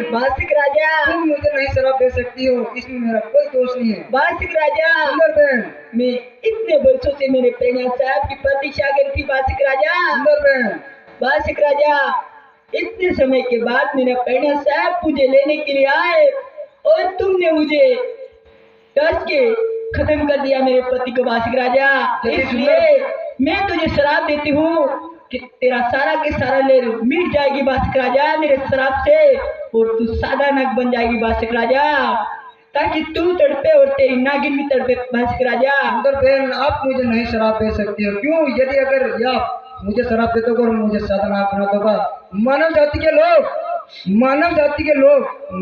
वार्षिक राजा, तुम मुझे नहीं शराब दे सकती हो, इसमें मेरा कोई दोष नहीं है। वार्षिक राजा, सुंदर बहन, मैं इतने वर्षों से मेरे प्रेरणा साहब की प्रतीक्षा करती वार्षिक राजा। सुंदर बहन, वार्षिक राजा, इतने समय के बाद मेरा प्रेरणा साहब मुझे लेने के लिए आए और तुमने मुझे डर के खत्म कर दिया मेरे पति को वार्षिक राजा। इसलिए मैं तुझे शराब देती हूँ कि तेरा सारा के सारा ले मिट जाएगी वार्षिक राजा मेरे शराब से, और तू सादा नग बन जाएगी वार्षिक राजा, ताकि तू तड़पे और तेरी नागिन भी तड़पे वार्षिक राजा। सुंदर बहन, आप मुझे नहीं शराब दे सकती हो। क्यों? यदि अगर आप मुझे शराब देते हो और मुझे सादा नाग बना दोगा, मानव जाति के लोग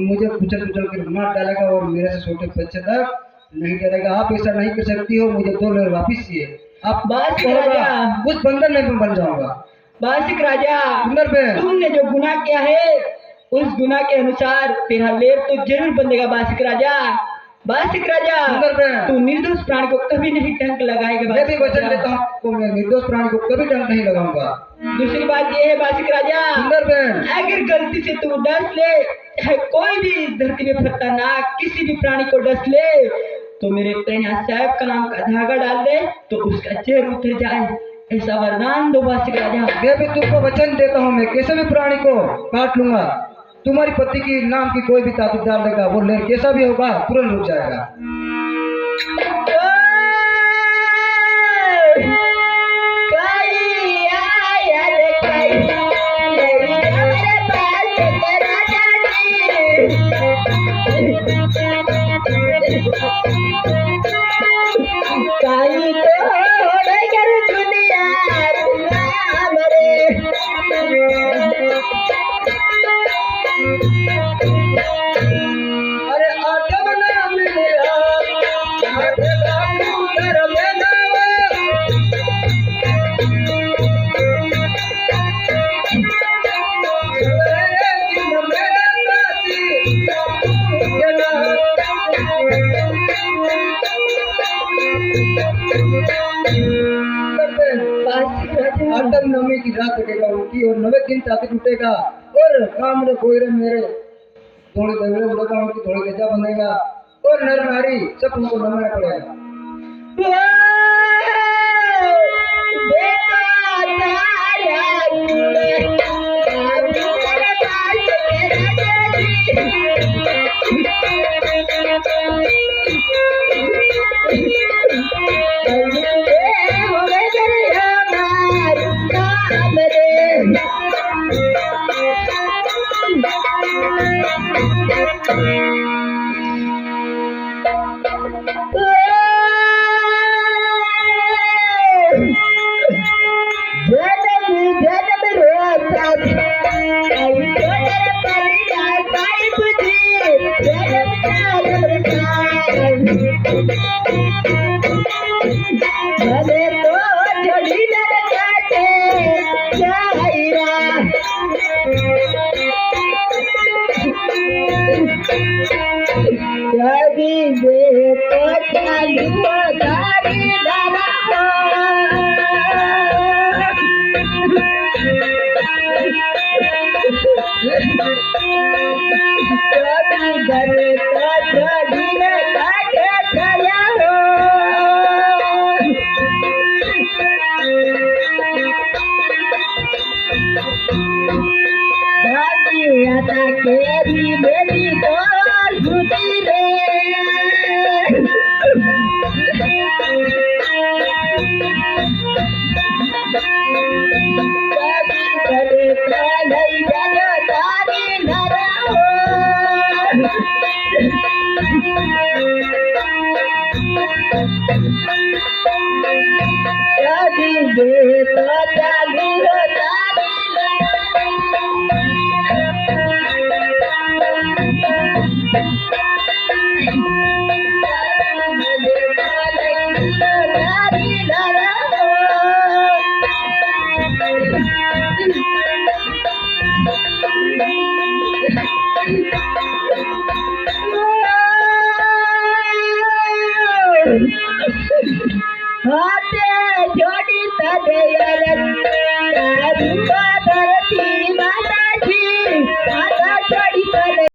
मुझे कुचल कुचल कर मार डालेगा और मेरे से छोटे बच्चे तक नहीं करेगा। आप ऐसा नहीं कर सकती हो, मुझे 2 लहर वापिस चाहिए। आप बासिक होगा, राजा। उस बंधन में मैं बन जाऊंगा। बासिक राजा, सुंदर बेन, तुमने जो गुनाह किया है उस गुनाह के अनुसार तेरा लेप तो जरूर बंधेगा बासिक राजा। बासिक राजा, सुंदर बेन, तू निर्दोष प्राणी को कभी नहीं डंक लगाएगा मैं भी बासिक वचन राजा। देता हूँ आपको, मैं निर्दोष प्राणी को कभी डंक नहीं लगाऊंगा। दूसरी बात ये है बासिक राजा, सुंदर बेन, अगर गलती से तू डस ले, चाहे कोई भी धरती में खतरनाक किसी भी प्राणी को डस ले, तो मेरे प्रेरणा साहब का नाम का धागा डाल दे तो उसका चेहरा उतर जाए, ऐसा वरदान दो बासिक राजा। मैं भी तुमको वचन देता हूँ, मैं किसी भी प्राणी को काट लूंगा। तुम्हारी पति की नाम की कोई भी ताकत डाल देगा, वो लेर कैसा भी होगा तुरंत रुक जाएगा। अरे आटम ना मिला, आटम कर बेनावा, सवेरे दिन मेरा साथी जना। आटम नवमी की रात कटेगा उनकी और 9 दिन ताकि टूटेगा और काम रे कोई रे मेरे थोड़ी दगड़े उड़ेगा उनकी थोड़ी गजा बनेगा और नर नारी सब उनको नमना पड़ेगा। हाथे जोड़ी तदे यार